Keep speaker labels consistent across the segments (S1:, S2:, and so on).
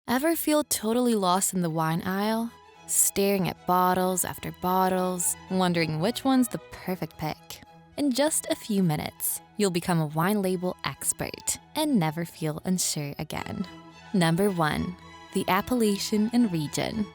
S1: Ever feel totally lost in the wine aisle? Staring at bottles after bottles, wondering which one's the perfect pick? In just a few minutes, you'll become a wine label expert and never feel unsure again. Number 1, the appellation and region.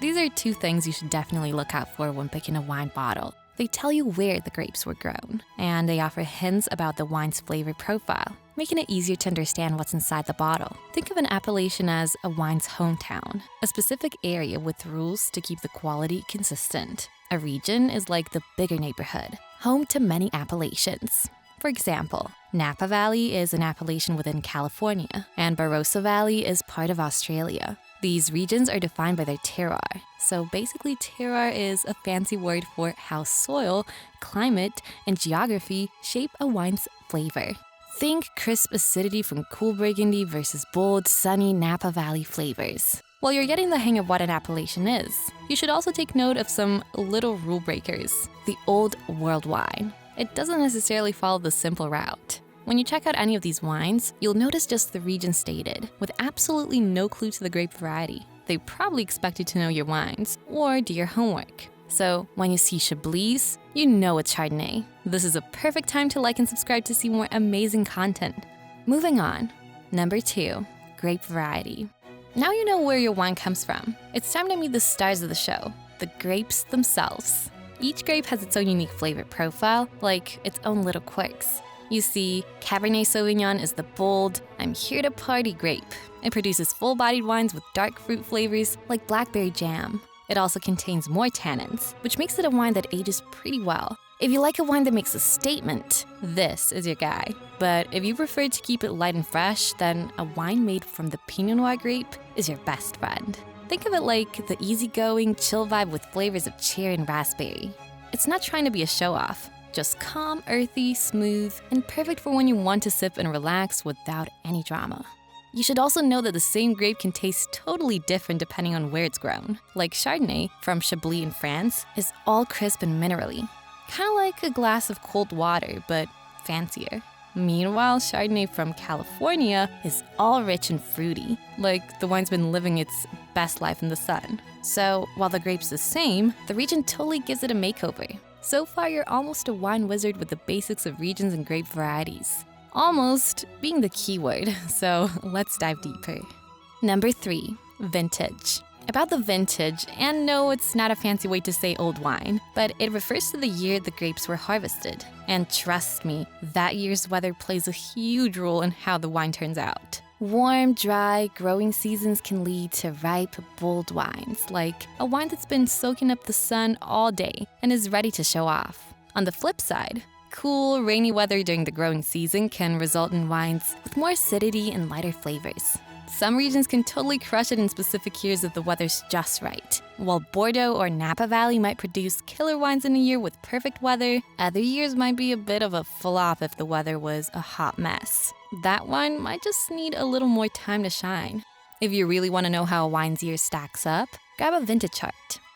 S1: These are two things you should definitely look out for when picking a wine bottle. They tell you where the grapes were grown, and they offer hints about the wine's flavor profile, making it easier to understand what's inside the bottle. Think of an appellation as a wine's hometown, a specific area with rules to keep the quality consistent. A region is like the bigger neighborhood, home to many appellations. For example, Napa Valley is an appellation within California, and Barossa Valley is part of Australia. These regions are defined by their terroir. So basically, terroir is a fancy word for how soil, climate, and geography shape a wine's flavor. Think crisp acidity from cool Burgundy versus bold, sunny Napa Valley flavors. While you're getting the hang of what an appellation is, you should also take note of some little rule breakers. The old world wine. It doesn't necessarily follow the simple route. When you check out any of these wines, you'll notice just the region stated, with absolutely no clue to the grape variety. They probably expect you to know your wines, or do your homework. So when you see Chablis, you know it's Chardonnay. This is a perfect time to like and subscribe to see more amazing content. Moving on. Number 2, grape variety. Now you know where your wine comes from. It's time to meet the stars of the show, the grapes themselves. Each grape has its own unique flavor profile, like its own little quirks. You see, Cabernet Sauvignon is the bold, I'm here to party grape. It produces full-bodied wines with dark fruit flavors like blackberry jam. It also contains more tannins, which makes it a wine that ages pretty well. If you like a wine that makes a statement, this is your guy. But if you prefer to keep it light and fresh, then a wine made from the Pinot Noir grape is your best friend. Think of it like the easygoing, chill vibe with flavors of cherry and raspberry. It's not trying to be a show-off. Just calm, earthy, smooth, and perfect for when you want to sip and relax without any drama. You should also know that the same grape can taste totally different depending on where it's grown. Like Chardonnay from Chablis in France is all crisp and minerally. Kind of like a glass of cold water, but fancier. Meanwhile, Chardonnay from California is all rich and fruity, like the wine's been living its best life in the sun. So while the grape's the same, the region totally gives it a makeover. So far, you're almost a wine wizard with the basics of regions and grape varieties. Almost being the key word, so let's dive deeper. Number 3, vintage. About the vintage, and no, it's not a fancy way to say old wine, but it refers to the year the grapes were harvested. And trust me, that year's weather plays a huge role in how the wine turns out. Warm, dry, growing seasons can lead to ripe, bold wines, like a wine that's been soaking up the sun all day and is ready to show off. On the flip side, cool, rainy weather during the growing season can result in wines with more acidity and lighter flavors. Some regions can totally crush it in specific years if the weather's just right. While Bordeaux or Napa Valley might produce killer wines in a year with perfect weather, other years might be a bit of a flop if the weather was a hot mess. That wine might just need a little more time to shine. If you really want to know how a wine's year stacks up, grab a vintage chart.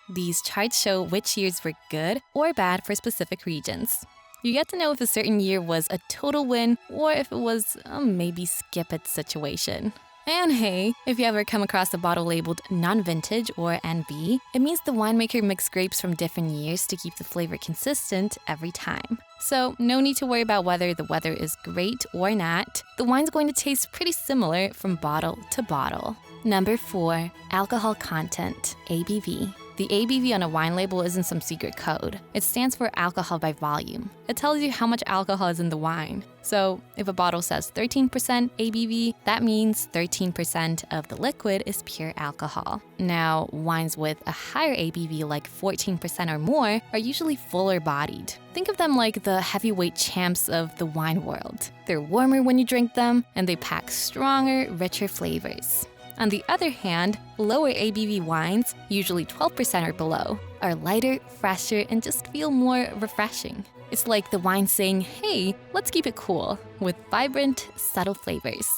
S1: These charts show which years were good or bad for specific regions. You get to know if a certain year was a total win or if it was a maybe skip it situation. And hey, if you ever come across a bottle labeled non-vintage or NV, it means the winemaker mixed grapes from different years to keep the flavor consistent every time. So no need to worry about whether the weather is great or not. The wine's going to taste pretty similar from bottle to bottle. Number 4, alcohol content, ABV. The ABV on a wine label isn't some secret code. It stands for alcohol by volume. It tells you how much alcohol is in the wine. So if a bottle says 13% ABV, that means 13% of the liquid is pure alcohol. Now, wines with a higher ABV, like 14% or more, are usually fuller bodied. Think of them like the heavyweight champs of the wine world. They're warmer when you drink them, and they pack stronger, richer flavors. On the other hand, lower ABV wines, usually 12% or below, are lighter, fresher, and just feel more refreshing. It's like the wine saying, hey, let's keep it cool, with vibrant, subtle flavors.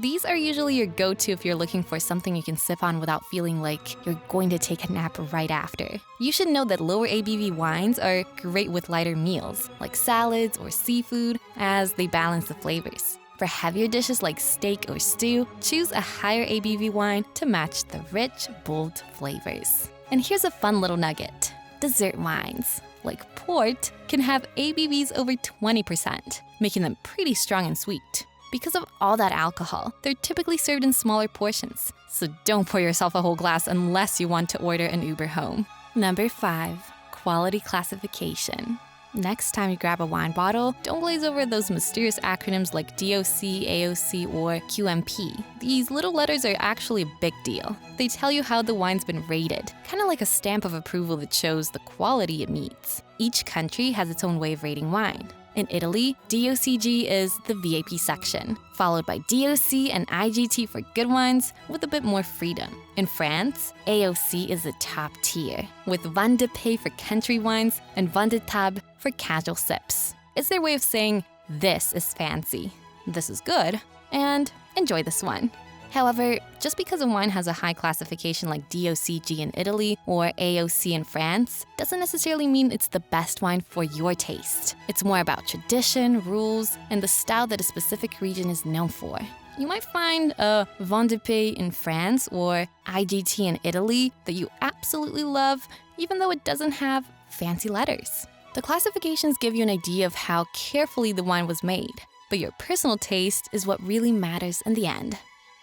S1: These are usually your go-to if you're looking for something you can sip on without feeling like you're going to take a nap right after. You should know that lower ABV wines are great with lighter meals, like salads or seafood, as they balance the flavors. For heavier dishes like steak or stew, choose a higher ABV wine to match the rich, bold flavors. And here's a fun little nugget. Dessert wines, like port, can have ABVs over 20%, making them pretty strong and sweet. Because of all that alcohol, they're typically served in smaller portions, so don't pour yourself a whole glass unless you want to order an Uber home. Number 5, quality classification. Next time you grab a wine bottle, don't glaze over those mysterious acronyms like DOC, AOC, or QMP. These little letters are actually a big deal. They tell you how the wine's been rated, kind of like a stamp of approval that shows the quality it meets. Each country has its own way of rating wine. In Italy, DOCG is the VIP section, followed by DOC and IGT for good wines with a bit more freedom. In France, AOC is the top tier, with Vin de Paix for country wines and Vin de Table for casual sips. It's their way of saying, this is fancy, this is good, and enjoy this one. However, just because a wine has a high classification like DOCG in Italy or AOC in France, doesn't necessarily mean it's the best wine for your taste. It's more about tradition, rules, and the style that a specific region is known for. You might find a Vin de Paix in France or IGT in Italy that you absolutely love, even though it doesn't have fancy letters. The classifications give you an idea of how carefully the wine was made, but your personal taste is what really matters in the end.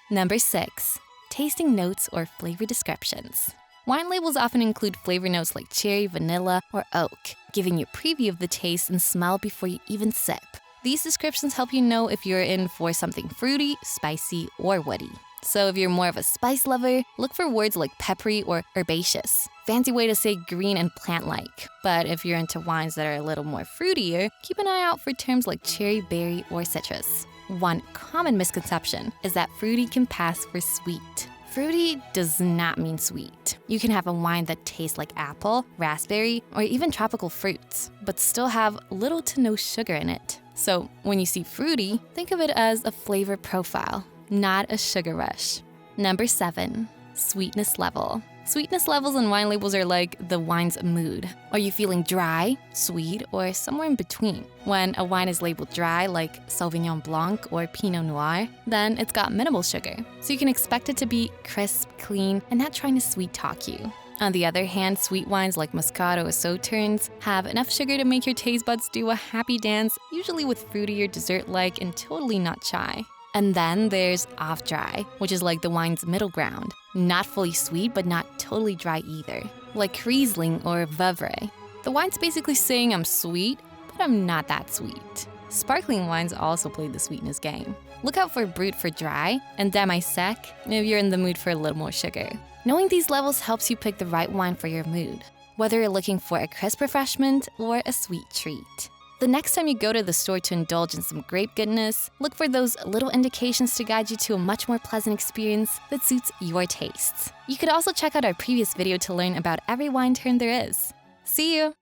S1: Number 6, tasting notes or flavor descriptions. Wine labels often include flavor notes like cherry, vanilla, or oak, giving you a preview of the taste and smell before you even sip. These descriptions help you know if you're in for something fruity, spicy, or woody. So if you're more of a spice lover, look for words like peppery or herbaceous. Fancy way to say green and plant-like. But if you're into wines that are a little more fruitier, keep an eye out for terms like cherry, berry, or citrus. One common misconception is that fruity can pass for sweet. Fruity does not mean sweet. You can have a wine that tastes like apple, raspberry, or even tropical fruits, but still have little to no sugar in it. So when you see fruity, think of it as a flavor profile, not a sugar rush. Number 7, sweetness level. Sweetness levels in wine labels are like the wine's mood. Are you feeling dry, sweet, or somewhere in between? When a wine is labeled dry, like Sauvignon Blanc or Pinot Noir, then it's got minimal sugar. So you can expect it to be crisp, clean, and not trying to sweet talk you. On the other hand, sweet wines like Moscato or Sauternes have enough sugar to make your taste buds do a happy dance, usually with fruitier dessert-like and totally not chai. And then there's off-dry, which is like the wine's middle ground. Not fully sweet, but not totally dry either, like Riesling or Vouvray. The wine's basically saying I'm sweet, but I'm not that sweet. Sparkling wines also play the sweetness game. Look out for Brut for dry and Demi-Sec if you're in the mood for a little more sugar. Knowing these levels helps you pick the right wine for your mood, whether you're looking for a crisp refreshment or a sweet treat. The next time you go to the store to indulge in some grape goodness, look for those little indications to guide you to a much more pleasant experience that suits your tastes. You could also check out our previous video to learn about every wine term there is. See you!